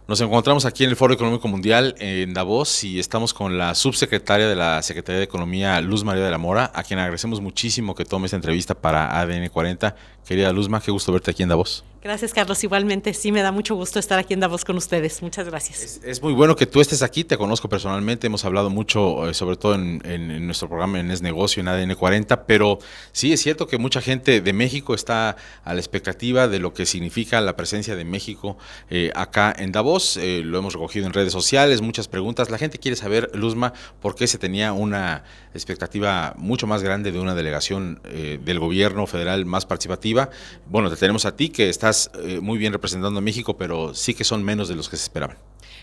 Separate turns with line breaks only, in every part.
Nos encontramos aquí en el Foro Económico Mundial en Davos y estamos con la subsecretaria de la Secretaría de Economía, Luz María de la Mora, a quien agradecemos muchísimo que tome esta entrevista para ADN 40. Querida Luzma, qué gusto verte aquí en Davos.
Gracias, Carlos. Igualmente, sí me da mucho gusto estar aquí en Davos con ustedes. Muchas gracias.
Es muy bueno que tú estés aquí, te conozco personalmente, hemos hablado mucho, sobre todo en nuestro programa en Es Negocio, en ADN 40, pero sí es cierto que mucha gente de México está a la expectativa de lo que significa la presencia de México acá en Davos. Lo hemos recogido en redes sociales, muchas preguntas. La gente quiere saber, Luzma, por qué se tenía una expectativa mucho más grande de una delegación del gobierno federal más participativa. Bueno, te tenemos a ti que estás muy bien representando a México, pero sí que son menos de los que se esperaban.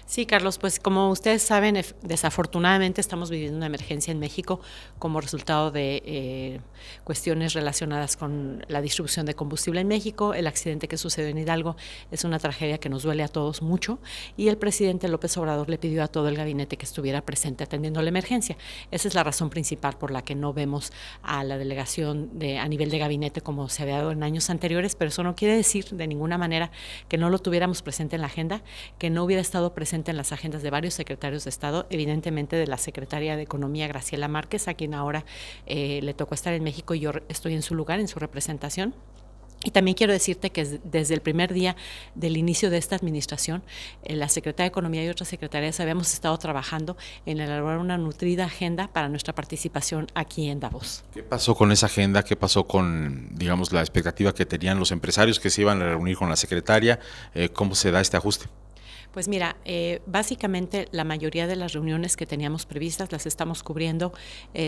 Sí, Carlos, pues como ustedes saben, desafortunadamente estamos viviendo una emergencia en México como resultado de cuestiones relacionadas con la distribución de combustible en México. El accidente que sucedió en Hidalgo es una tragedia que nos duele a todos mucho y el presidente López Obrador le pidió a todo el gabinete que estuviera presente atendiendo la emergencia. Esa es la razón principal por la que no vemos a la delegación a nivel de gabinete como se había dado en años anteriores, pero eso no quiere decir de ninguna manera que no lo tuviéramos presente en la agenda, que no hubiera estado presente en las agendas de varios secretarios de Estado, evidentemente de la secretaria de Economía, Graciela Márquez, a quien ahora le tocó estar en México y yo estoy en su lugar, en su representación. Y también quiero decirte que desde el primer día del inicio de esta administración, la Secretaría de Economía y otras secretarías habíamos estado trabajando en elaborar una nutrida agenda para nuestra participación aquí en Davos.
¿Qué pasó con esa agenda? ¿Qué pasó con, digamos, la expectativa que tenían los empresarios que se iban a reunir con la secretaria? ¿Cómo se da este ajuste?
Pues mira, básicamente la mayoría de las reuniones que teníamos previstas las estamos cubriendo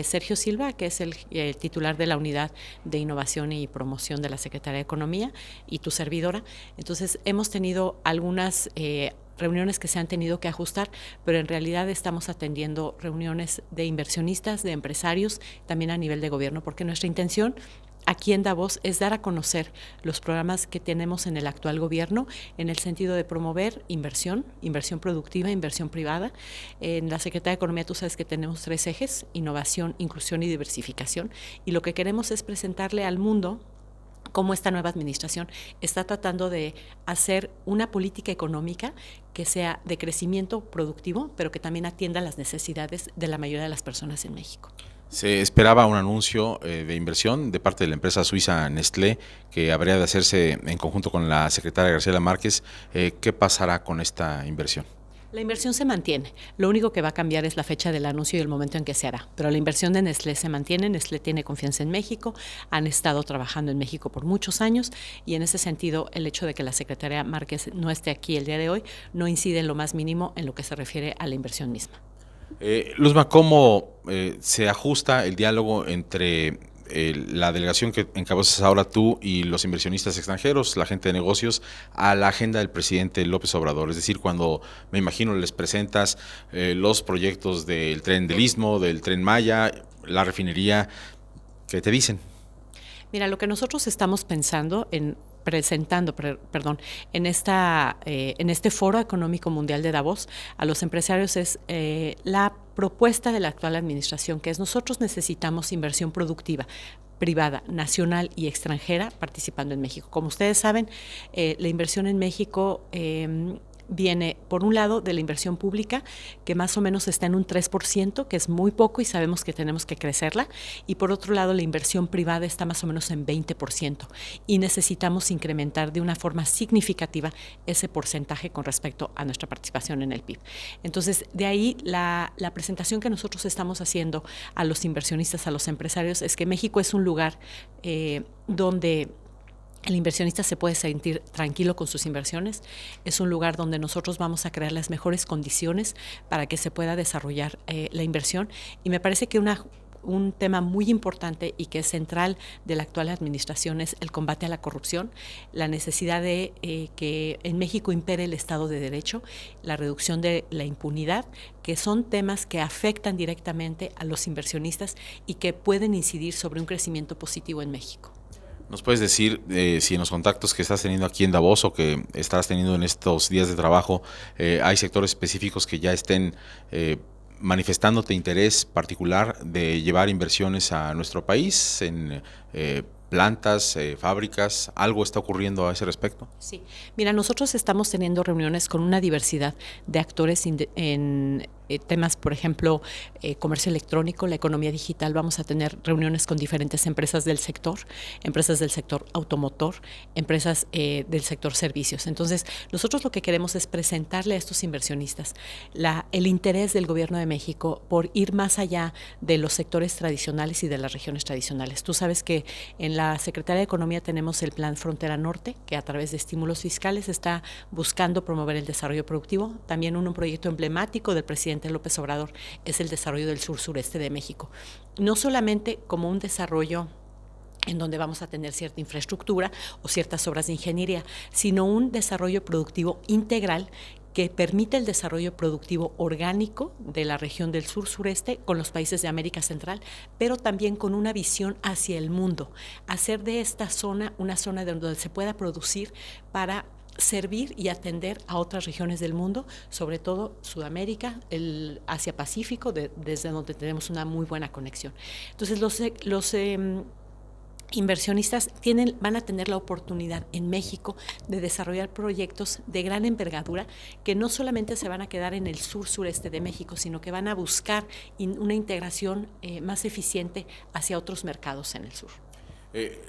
Sergio Silva, que es el titular de la Unidad de Innovación y Promoción de la Secretaría de Economía, y tu servidora. Entonces, hemos tenido algunas reuniones que se han tenido que ajustar, pero en realidad estamos atendiendo reuniones de inversionistas, de empresarios, también a nivel de gobierno, porque nuestra intención aquí en Davos es dar a conocer los programas que tenemos en el actual gobierno en el sentido de promover inversión productiva, inversión privada. En la Secretaría de Economía tú sabes que tenemos 3 ejes: innovación, inclusión y diversificación, y lo que queremos es presentarle al mundo cómo esta nueva administración está tratando de hacer una política económica que sea de crecimiento productivo, pero que también atienda las necesidades de la mayoría de las personas en México.
Se esperaba un anuncio de inversión de parte de la empresa suiza Nestlé que habría de hacerse en conjunto con la secretaria Graciela Márquez. ¿Qué pasará con esta inversión?
La inversión se mantiene. Lo único que va a cambiar es la fecha del anuncio y el momento en que se hará. Pero la inversión de Nestlé se mantiene. Nestlé tiene confianza en México. Han estado trabajando en México por muchos años y en ese sentido el hecho de que la secretaria Márquez no esté aquí el día de hoy no incide en lo más mínimo en lo que se refiere a la inversión misma.
Luzma, ¿cómo se ajusta el diálogo entre la delegación que encabezas ahora tú y los inversionistas extranjeros, la gente de negocios, a la agenda del presidente López Obrador? Es decir, cuando me imagino les presentas los proyectos del tren del Istmo, del tren Maya, la refinería, ¿qué te dicen?
Mira, lo que nosotros estamos pensando en en este Foro Económico Mundial de Davos a los empresarios es la propuesta de la actual administración, que es: nosotros necesitamos inversión productiva privada, nacional y extranjera participando en México. Como ustedes saben, la inversión en México viene, por un lado, de la inversión pública, que más o menos está en un 3%, que es muy poco y sabemos que tenemos que crecerla, y por otro lado, la inversión privada está más o menos en 20%, y necesitamos incrementar de una forma significativa ese porcentaje con respecto a nuestra participación en el PIB. Entonces, de ahí la presentación que nosotros estamos haciendo a los inversionistas, a los empresarios, es que México es un lugar donde el inversionista se puede sentir tranquilo con sus inversiones. Es un lugar donde nosotros vamos a crear las mejores condiciones para que se pueda desarrollar la inversión. Y me parece que un tema muy importante y que es central de la actual administración es el combate a la corrupción, la necesidad de que en México impere el Estado de Derecho, la reducción de la impunidad, que son temas que afectan directamente a los inversionistas y que pueden incidir sobre un crecimiento positivo en México.
¿Nos puedes decir si en los contactos que estás teniendo aquí en Davos o que estás teniendo en estos días de trabajo hay sectores específicos que ya estén manifestándote interés particular de llevar inversiones a nuestro país en plantas, fábricas? ¿Algo está ocurriendo a ese respecto?
Sí, mira, nosotros estamos teniendo reuniones con una diversidad de actores en temas, por ejemplo, comercio electrónico, la economía digital. Vamos a tener reuniones con diferentes empresas del sector automotor, empresas del sector servicios. Entonces, nosotros lo que queremos es presentarle a estos inversionistas el interés del Gobierno de México por ir más allá de los sectores tradicionales y de las regiones tradicionales. Tú sabes que en la Secretaría de Economía tenemos el Plan Frontera Norte, que a través de estímulos fiscales está buscando promover el desarrollo productivo. También un proyecto emblemático del presidente López Obrador es el desarrollo del sur-sureste de México. No solamente como un desarrollo en donde vamos a tener cierta infraestructura o ciertas obras de ingeniería, sino un desarrollo productivo integral que permite el desarrollo productivo orgánico de la región del sur-sureste con los países de América Central, pero también con una visión hacia el mundo, hacer de esta zona una zona donde se pueda producir para servir y atender a otras regiones del mundo, sobre todo Sudamérica, el Asia-Pacífico, desde donde tenemos una muy buena conexión. Entonces, los inversionistas van a tener la oportunidad en México de desarrollar proyectos de gran envergadura que no solamente se van a quedar en el sur-sureste de México, sino que van a buscar una integración más eficiente hacia otros mercados en el sur.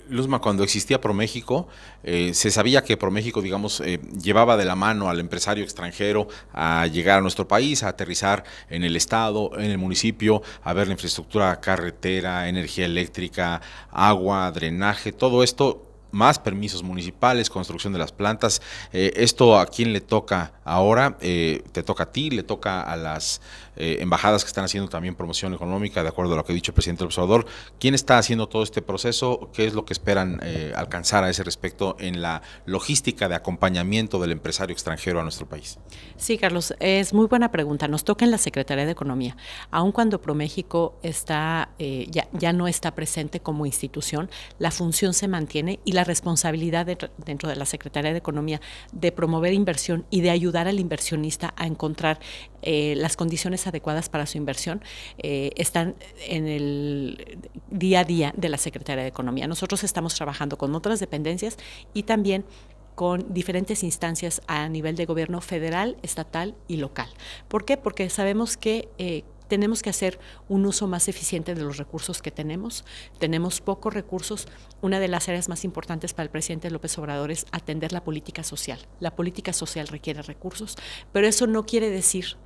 Luzma, cuando existía ProMéxico, se sabía que ProMéxico, digamos, llevaba de la mano al empresario extranjero a llegar a nuestro país, a aterrizar en el estado, en el municipio, a ver la infraestructura, carretera, energía eléctrica, agua, drenaje, todo esto, más permisos municipales, construcción de las plantas. ¿Esto a quién le toca ahora? ¿Te toca a ti? ¿Le toca a las embajadas que están haciendo también promoción económica, de acuerdo a lo que ha dicho el presidente López Obrador? ¿Quién está haciendo todo este proceso? ¿Qué es lo que esperan alcanzar a ese respecto en la logística de acompañamiento del empresario extranjero a nuestro país?
Sí, Carlos, es muy buena pregunta. Nos toca en la Secretaría de Economía. Aun cuando ProMéxico ya no está presente como institución, la función se mantiene y la responsabilidad dentro de la Secretaría de Economía de promover inversión y de ayudar al inversionista a encontrar las condiciones adecuadas para su inversión están en el día a día de la Secretaría de Economía. Nosotros estamos trabajando con otras dependencias y también con diferentes instancias a nivel de gobierno federal, estatal y local. ¿Por qué? Porque sabemos que tenemos que hacer un uso más eficiente de los recursos que tenemos. Tenemos pocos recursos. Una de las áreas más importantes para el presidente López Obrador es atender la política social. La política social requiere recursos, pero eso no quiere decir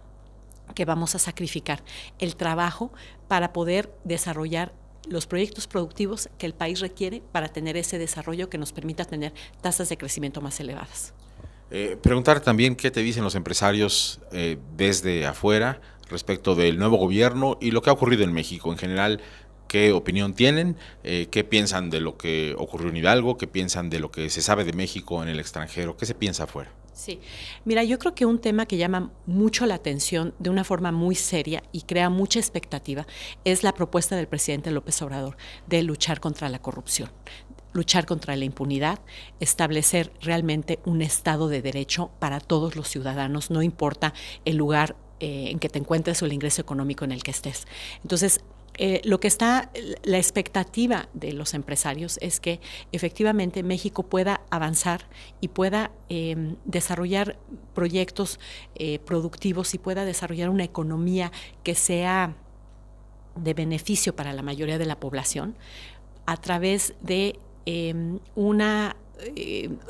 que vamos a sacrificar el trabajo para poder desarrollar los proyectos productivos que el país requiere para tener ese desarrollo que nos permita tener tasas de crecimiento más elevadas.
Preguntar también qué te dicen los empresarios desde afuera respecto del nuevo gobierno y lo que ha ocurrido en México en general. ¿Qué opinión tienen? ¿Qué piensan de lo que ocurrió en Hidalgo? ¿Qué piensan de lo que se sabe de México en el extranjero? ¿Qué se piensa afuera?
Sí, mira, yo creo que un tema que llama mucho la atención de una forma muy seria y crea mucha expectativa es la propuesta del presidente López Obrador de luchar contra la corrupción, luchar contra la impunidad, establecer realmente un Estado de Derecho para todos los ciudadanos, no importa el lugar en que te encuentres o el ingreso económico en el que estés. Entonces, la expectativa de los empresarios es que efectivamente México pueda avanzar y pueda desarrollar proyectos productivos y pueda desarrollar una economía que sea de beneficio para la mayoría de la población a través de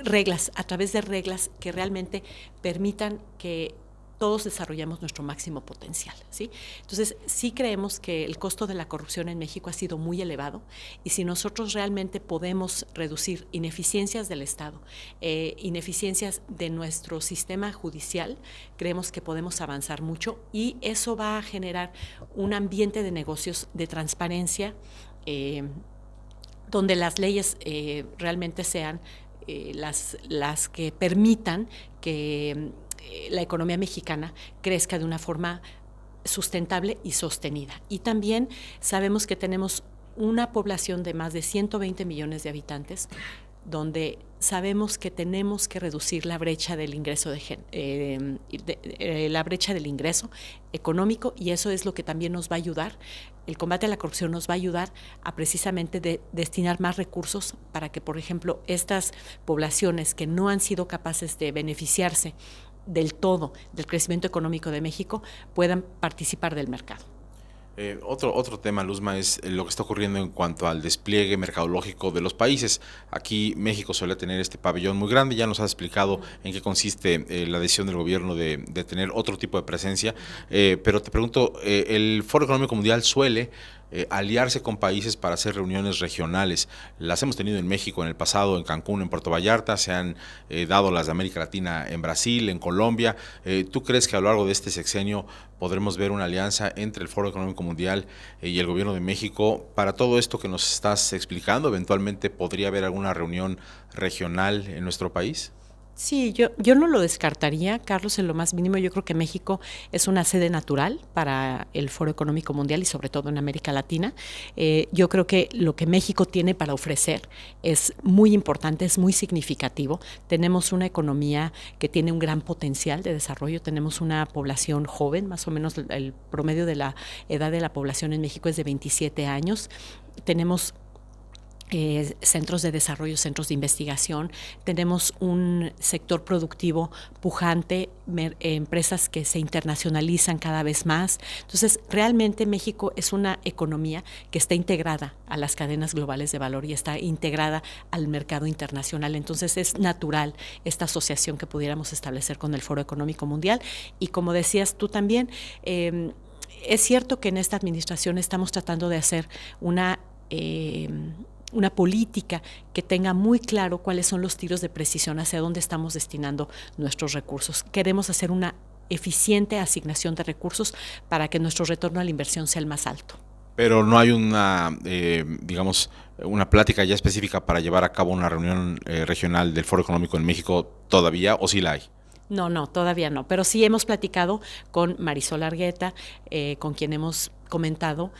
reglas que realmente permitan que todos desarrollamos nuestro máximo potencial, ¿sí? Entonces, sí creemos que el costo de la corrupción en México ha sido muy elevado y si nosotros realmente podemos reducir ineficiencias del Estado, ineficiencias de nuestro sistema judicial, creemos que podemos avanzar mucho y eso va a generar un ambiente de negocios de transparencia, donde las leyes realmente sean las que permitan que la economía mexicana crezca de una forma sustentable y sostenida. Y también sabemos que tenemos una población de más de 120 millones de habitantes donde sabemos que tenemos que reducir la brecha del ingreso la brecha del ingreso económico, y eso es lo que también nos va a ayudar. El combate a la corrupción nos va a ayudar a precisamente destinar más recursos para que, por ejemplo, estas poblaciones que no han sido capaces de beneficiarse del todo del crecimiento económico de México puedan participar del mercado.
Otro tema, Luzma, es lo que está ocurriendo en cuanto al despliegue mercadológico de los países. Aquí México suele tener este pabellón muy grande, ya nos has explicado en qué consiste la decisión del gobierno de tener otro tipo de presencia, pero te pregunto, el Foro Económico Mundial suele aliarse con países para hacer reuniones regionales. Las hemos tenido en México en el pasado, en Cancún, en Puerto Vallarta, se han dado las de América Latina en Brasil, en Colombia. ¿Tú crees que a lo largo de este sexenio podremos ver una alianza entre el Foro Económico Mundial y el Gobierno de México para todo esto que nos estás explicando? ¿Eventualmente podría haber alguna reunión regional en nuestro país?
Sí, yo no lo descartaría, Carlos, en lo más mínimo. Yo creo que México es una sede natural para el Foro Económico Mundial y sobre todo en América Latina. Yo creo que lo que México tiene para ofrecer es muy importante, es muy significativo. Tenemos una economía que tiene un gran potencial de desarrollo, tenemos una población joven, más o menos el promedio de la edad de la población en México es de 27 años. Tenemos centros de desarrollo, centros de investigación, tenemos un sector productivo pujante, empresas que se internacionalizan cada vez más. Entonces, realmente México es una economía que está integrada a las cadenas globales de valor y está integrada al mercado internacional. Entonces, es natural esta asociación que pudiéramos establecer con el Foro Económico Mundial. Y como decías tú también, es cierto que en esta administración estamos tratando de hacer una política que tenga muy claro cuáles son los tiros de precisión, hacia dónde estamos destinando nuestros recursos. Queremos hacer una eficiente asignación de recursos para que nuestro retorno a la inversión sea el más alto.
Pero no hay una, digamos, una plática ya específica para llevar a cabo una reunión regional del Foro Económico en México todavía, ¿o sí la hay?
No, todavía no, pero sí hemos platicado con Marisol Argueta, con quien hemos comentado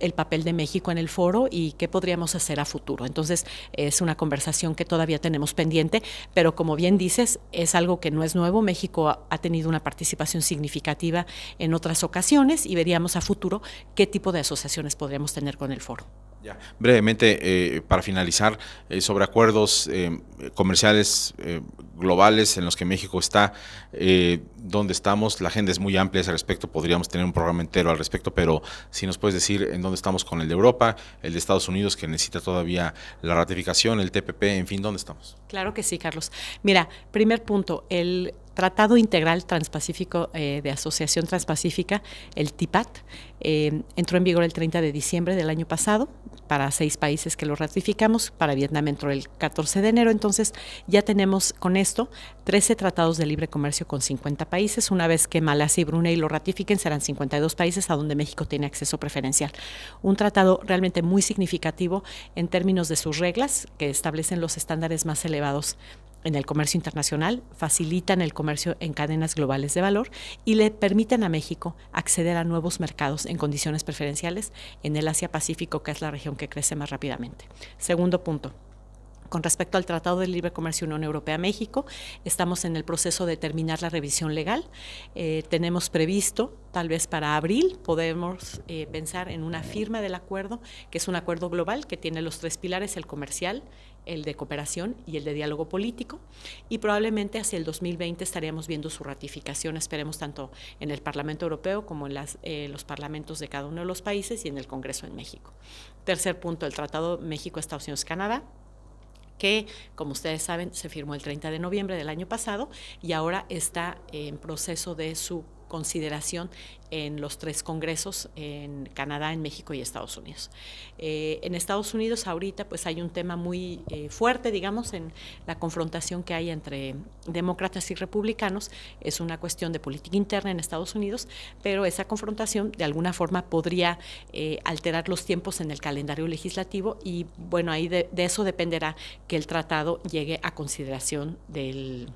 el papel de México en el foro y qué podríamos hacer a futuro. Entonces, es una conversación que todavía tenemos pendiente, pero como bien dices, es algo que no es nuevo. México ha tenido una participación significativa en otras ocasiones y veríamos a futuro qué tipo de asociaciones podríamos tener con el foro.
Ya. Brevemente, para finalizar, sobre acuerdos comerciales globales en los que México está, ¿dónde estamos? La agenda es muy amplia a ese respecto, podríamos tener un programa entero al respecto, pero si nos puedes decir en dónde estamos con el de Europa, el de Estados Unidos, que necesita todavía la ratificación, el TPP, en fin, ¿dónde estamos?
Claro que sí, Carlos. Mira, primer punto, el Tratado Integral Transpacífico de Asociación Transpacífica, el TIPAT, entró en vigor el 30 de diciembre del año pasado para 6 países que lo ratificamos. Para Vietnam entró el 14 de enero, entonces ya tenemos con esto 13 tratados de libre comercio con 50 países. Una vez que Malasia y Brunei lo ratifiquen, serán 52 países a donde México tiene acceso preferencial. Un tratado realmente muy significativo en términos de sus reglas, que establecen los estándares más elevados en el comercio internacional, facilitan el comercio en cadenas globales de valor y le permiten a México acceder a nuevos mercados en condiciones preferenciales en el Asia-Pacífico, que es la región que crece más rápidamente. Segundo punto. Con respecto al Tratado de Libre Comercio Unión Europea-México, estamos en el proceso de terminar la revisión legal. Tenemos previsto, tal vez para abril, podemos pensar en una firma del acuerdo, que es un acuerdo global que tiene los 3 pilares, el comercial, el de cooperación y el de diálogo político, y probablemente hacia el 2020 estaríamos viendo su ratificación, esperemos tanto en el Parlamento Europeo como en los parlamentos de cada uno de los países y en el Congreso en México. Tercer punto, el Tratado México-Estados Unidos-Canadá, que, como ustedes saben, se firmó el 30 de noviembre del año pasado y ahora está en proceso de su consideración en los 3 congresos, en Canadá, en México y Estados Unidos. En Estados Unidos ahorita pues hay un tema muy fuerte, digamos, en la confrontación que hay entre demócratas y republicanos. Es una cuestión de política interna en Estados Unidos, pero esa confrontación de alguna forma podría alterar los tiempos en el calendario legislativo y bueno, ahí de eso dependerá que el tratado llegue a consideración del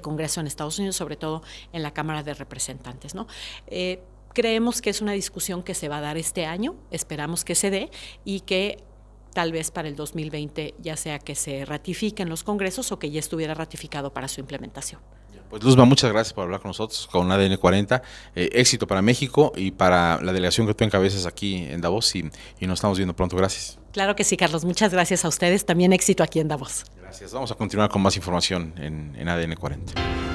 Congreso en Estados Unidos, sobre todo en la Cámara de Representantes, ¿no? Creemos que es una discusión que se va a dar este año, esperamos que se dé y que tal vez para el 2020 ya sea que se ratifique en los congresos o que ya estuviera ratificado para su implementación.
Pues Luzma, muchas gracias por hablar con nosotros, con ADN 40. Éxito para México y para la delegación que tú encabezas aquí en Davos y nos estamos viendo pronto. Gracias.
Claro que sí, Carlos. Muchas gracias a ustedes. También éxito aquí en Davos.
Gracias. Vamos a continuar con más información en ADN 40.